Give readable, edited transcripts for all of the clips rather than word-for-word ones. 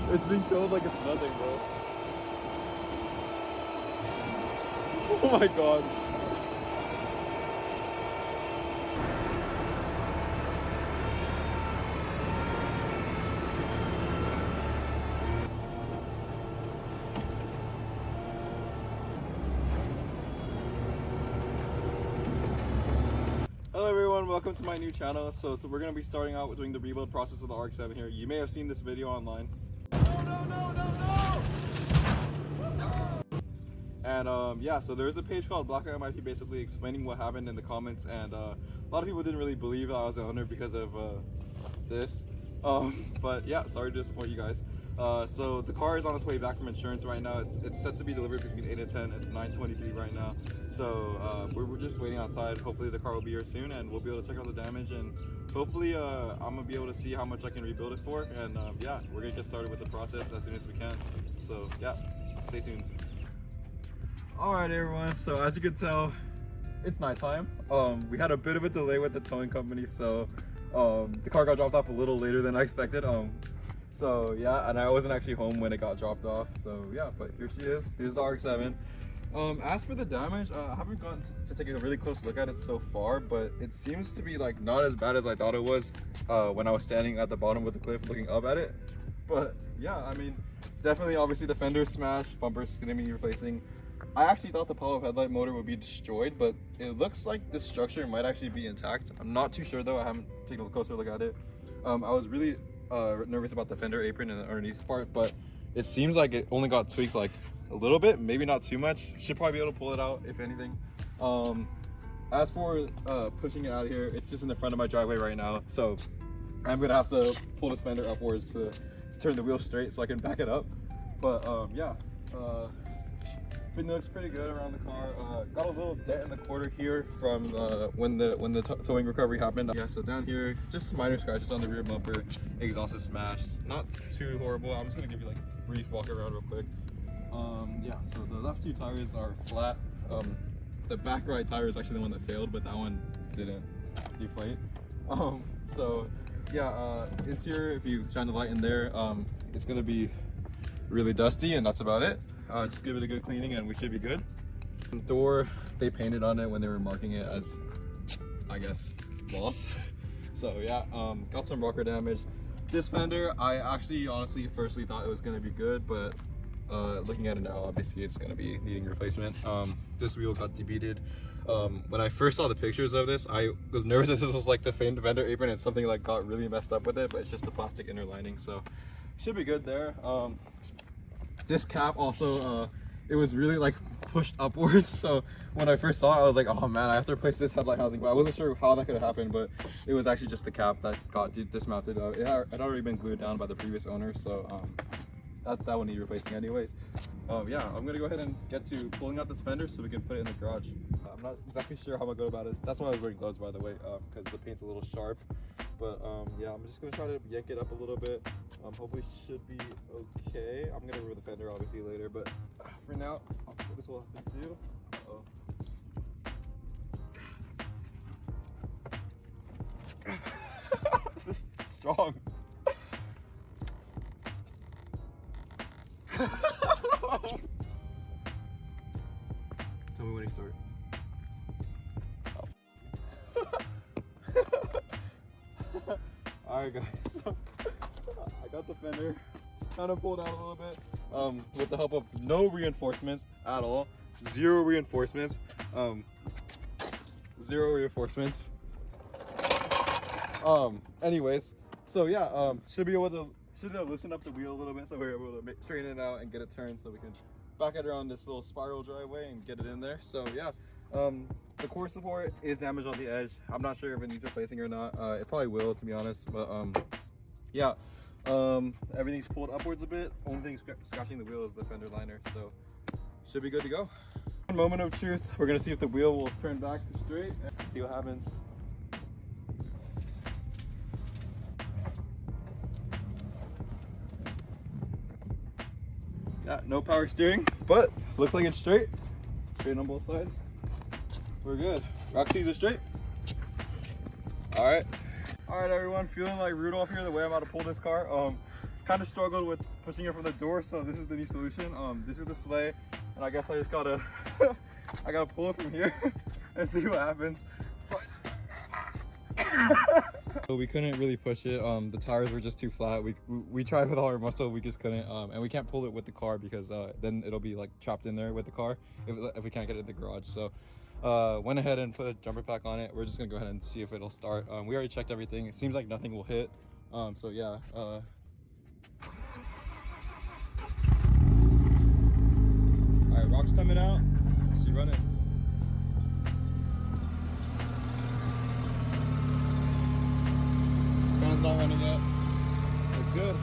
It's being told like it's nothing, bro. Oh my god. Hello everyone, welcome to my new channel. So we're going to be starting out with doing the rebuild process of the RX-7 here. You may have seen this video online. And yeah, so there's a page called Black MIP basically explaining what happened in the comments, and a lot of people didn't really believe that I was the owner because of this. But yeah, sorry to disappoint you guys. So the car is on its way back from insurance right now. It's set to be delivered between 8 and 10. It's 9:23 right now. So we're just waiting outside. Hopefully the car will be here soon and we'll be able to check out the damage, and hopefully I'm gonna be able to see how much I can rebuild it for. And yeah, we're gonna get started with the process as soon as we can. So yeah, stay tuned. Alright everyone, so as you can tell, it's nighttime. We had a bit of a delay with the towing company, so the car got dropped off a little later than I expected. So yeah, and I wasn't actually home when it got dropped off. So yeah, but here she is. Here's the RX-7. As for the damage, I haven't gotten to take a really close look at it so far, but it seems to be like not as bad as I thought it was when I was standing at the bottom of the cliff looking up at it. But yeah, I mean, definitely obviously the fender's smashed, bumper's gonna be replacing. I actually thought the pop-up headlight motor would be destroyed, but it looks like the structure might actually be intact. I'm not too sure though, I haven't taken a closer look at it. I was really nervous about the fender apron and the underneath part, but it seems like it only got tweaked like a little bit, maybe not too much. Should probably be able to pull it out if anything. As for pushing it out of here, it's just in the front of my driveway right now, so I'm gonna have to pull this fender upwards to turn the wheel straight so I can back it up. But yeah, everything looks pretty good around the car. Got a little dent in the quarter here from when the towing recovery happened. Yeah, so down here, just minor scratches on the rear bumper. Exhaust is smashed. Not too horrible. I'm just gonna give you like a brief walk around real quick. Yeah, so the left two tires are flat. The back right tire is actually the one that failed, but that one didn't deflate. So yeah, interior, if you shine the light in there, it's gonna be really dusty, and that's about it. Just give it a good cleaning and we should be good. Door, they painted on it when they were marking it as, I guess, loss. So yeah, got some rocker damage. This fender, I actually honestly firstly thought it was going to be good, but looking at it now, obviously it's going to be needing replacement. This wheel got debeaded. When I first saw the pictures of this, I was nervous that this was like the fender apron and something like got really messed up with it, but it's just the plastic inner lining, so should be good there. This cap also, it was really like pushed upwards, so when I first saw it I was like, oh man, I have to replace this headlight housing, but I wasn't sure how that could have happened. But it was actually just the cap that got dismounted. It had already been glued down by the previous owner, so that would need replacing anyways. Yeah, I'm gonna go ahead and get to pulling out this fender so we can put it in the garage. I'm not exactly sure how I'm gonna go about it. That's why I was wearing gloves, by the way, because the paint's a little sharp. But yeah, I'm just gonna try to yank it up a little bit. Hopefully should be okay. I'm gonna remove the fender obviously later, but for now, this will have to do. This is strong. Tell me when you start. Alright guys, so I got the fender kind of pulled out a little bit with the help of no reinforcements at all. Zero reinforcements. Zero reinforcements. Anyways, so yeah, should have loosened up the wheel a little bit so we're able to straighten it out and get it turned so we can back it around this little spiral driveway and get it in there. So yeah, the core support is damaged on the edge. I'm not sure if it needs replacing or not. It probably will, to be honest, but yeah, everything's pulled upwards a bit. Only thing scratching the wheel is the fender liner, so should be good to go. One moment of truth, we're gonna see if the wheel will turn back to straight and see what happens. Yeah, no power steering, but looks like it's straight on both sides. We're good. Roxy's is straight. All right. All right, everyone, feeling like Rudolph here the way I'm about to pull this car. Kind of struggled with pushing it from the door, so this is the new solution. This is the sleigh, and I guess I just gotta, I gotta pull it from here and see what happens. So we couldn't really push it. The tires were just too flat. We tried with all our muscle, we just couldn't. And we can't pull it with the car because then it'll be like trapped in there with the car if we can't get it in the garage. So went ahead and put a jumper pack on it. We're just gonna go ahead and see if it'll start. We already checked everything. It seems like nothing will hit. So yeah. All right, rock's coming out. She running. Fan's not running yet. Looks good.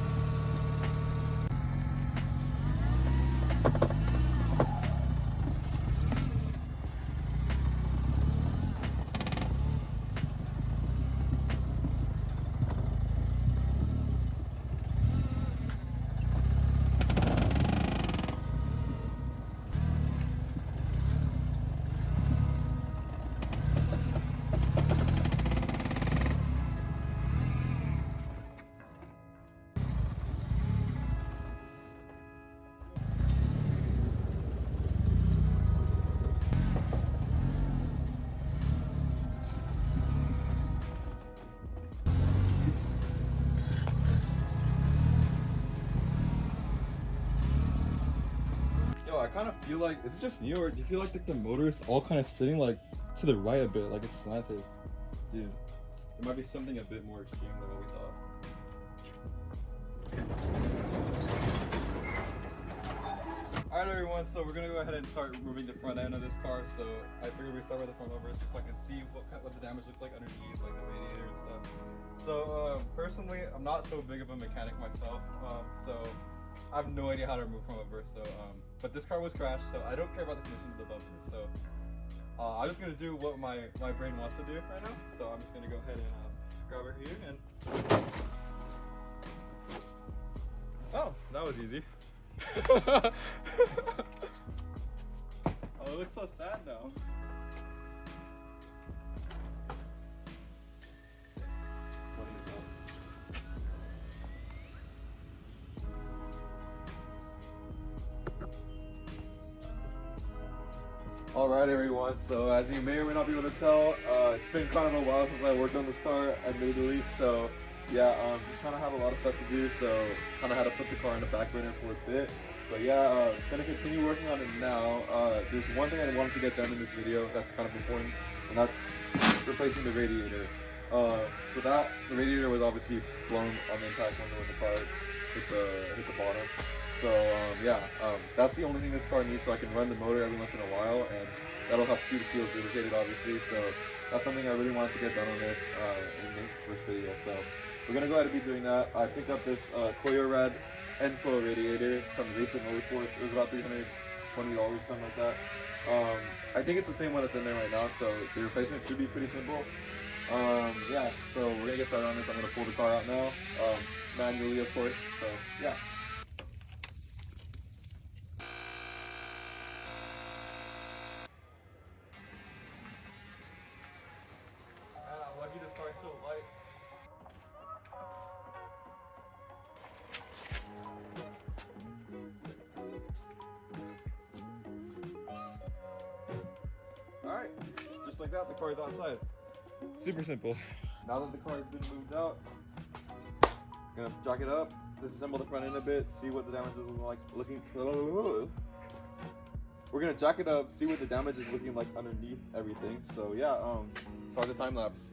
I kind of feel like, is it just me, or do you feel like the motor is all kind of sitting like to the right a bit, like it's slanted? Dude, it might be something a bit more extreme than what we thought. Alright everyone, so we're gonna go ahead and start removing the front end of this car. So I figured we'd start with the front overs just so I can see what the damage looks like underneath, like the radiator and stuff. So personally, I'm not so big of a mechanic myself, so I have no idea how to remove front overs. So but this car was crashed, so I don't care about the condition of the bumper. So I'm just gonna do what my brain wants to do right now. So I'm just gonna go ahead and grab her here and. Oh, that was easy. Oh, it looks so sad now. Alright everyone, so as you may or may not be able to tell, it's been kind of a while since I worked on this car, admittedly, so yeah, just kind of have a lot of stuff to do, so kind of had to put the car on the back burner for a bit. But yeah, gonna continue working on it now. There's one thing I wanted to get done in this video that's kind of important, and that's replacing the radiator. So the radiator was obviously blown on the impact when the car hit the bottom. So that's the only thing this car needs, so I can run the motor every once in a while, and that'll have to keep the seals lubricated, obviously. So that's something I really wanted to get done on this in this first video. So we're gonna go ahead and be doing that. I picked up this Koyo Red end flow radiator from Recent Motorsports. It was about $320 or something like that. I think it's the same one that's in there right now, so the replacement should be pretty simple. Yeah, so we're gonna get started on this. I'm gonna pull the car out now, manually of course. So yeah. Lucky this car is so light. Alright, just like that, the car is outside. Super simple. Now that the car has been moved out, I'm gonna jack it up, disassemble the front end a bit, see what the damage is looking like. We're gonna jack it up, see what the damage is looking like underneath everything. So yeah, start the time lapse.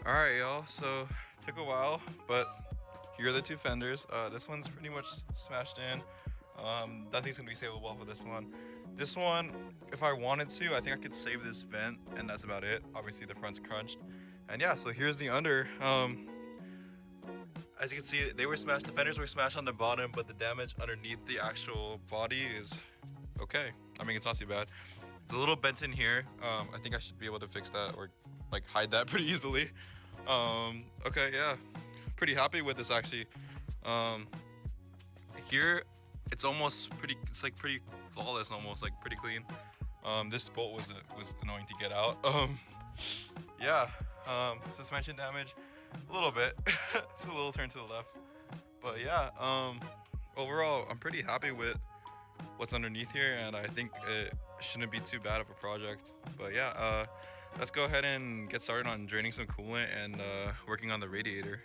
Alright y'all, so it took a while, but here are the two fenders. This one's pretty much smashed in. Nothing's gonna be savable off of this one. This one, if I wanted to, I think I could save this vent, and that's about it. Obviously the front's crunched. And yeah, so here's the under. as you can see, they were smashed. The fenders were smashed on the bottom, but the damage underneath the actual body is okay. I mean, it's not too bad. It's a little bent in here. I think I should be able to fix that or like hide that pretty easily. Okay, yeah, pretty happy with this actually. Here, it's almost pretty. It's like pretty flawless, almost like pretty clean. This bolt was annoying to get out. Yeah, suspension damage, a little bit. It's a little turn to the left, but yeah. Overall, I'm pretty happy with what's underneath here, and I think it shouldn't be too bad of a project. But yeah, let's go ahead and get started on draining some coolant and working on the radiator.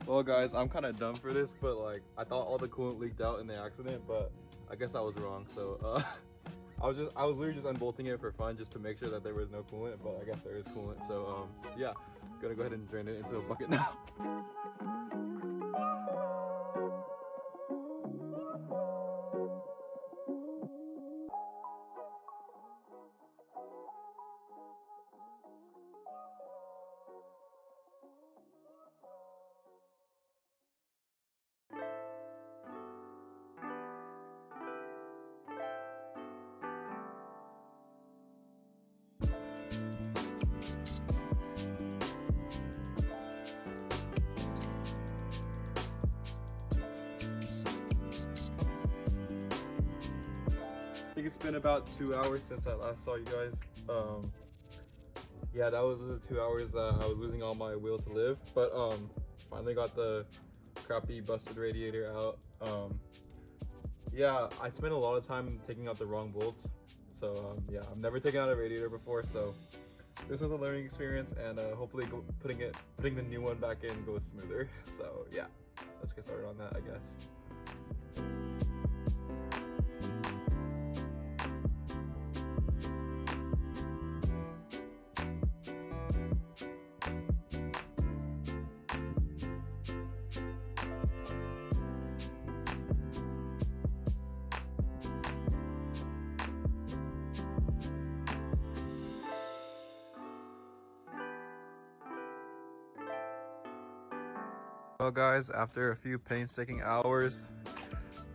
Well guys, I'm kind of dumb for this, but like I thought all the coolant leaked out in the accident, but I guess I was wrong. So I was literally just unbolting it for fun, just to make sure that there was no coolant, but I guess there is coolant. So yeah, gonna go ahead and drain it into a bucket now. I think it's been about 2 hours since I last saw you guys. Yeah, that was the 2 hours that I was losing all my will to live, but finally got the crappy busted radiator out. Yeah, I spent a lot of time taking out the wrong bolts, so yeah, I've never taken out a radiator before, so this was a learning experience, and hopefully putting the new one back in goes smoother. So yeah, let's get started on that, I guess. Well guys, after a few painstaking hours,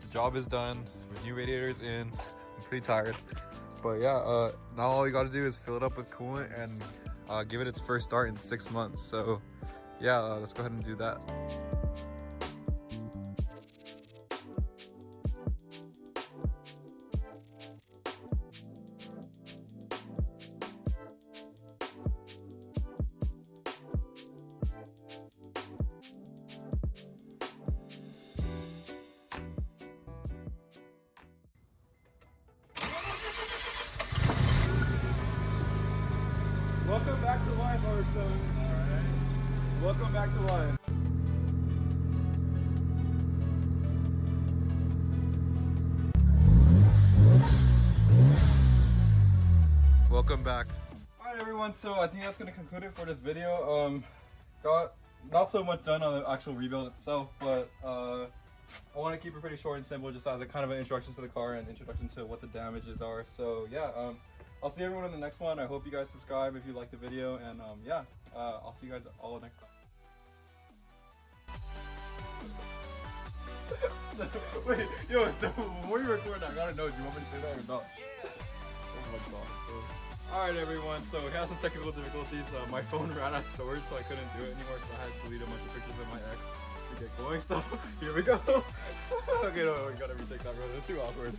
the job is done. With new radiators in, I'm pretty tired. But yeah, now all you gotta do is fill it up with coolant and give it its first start in 6 months. So yeah, let's go ahead and do that. Welcome back to life, RX-7. Alright. Welcome back to life. Welcome back. Alright everyone, so I think that's gonna conclude it for this video. Got not so much done on the actual rebuild itself, but I want to keep it pretty short and simple, just as a kind of an introduction to the car and introduction to what the damages are. So yeah, I'll see everyone in the next one. I hope you guys subscribe if you like the video, and yeah, I'll see you guys all next time. Wait, yo, so before you record, I gotta know, do you want me to say that or not? Oh my god. Alright everyone, so we had some technical difficulties. My phone ran out of storage, so I couldn't do it anymore, so I had to delete a bunch of pictures of my ex to get going, so here we go. Okay, no, we gotta retake that, bro. It's too awkward.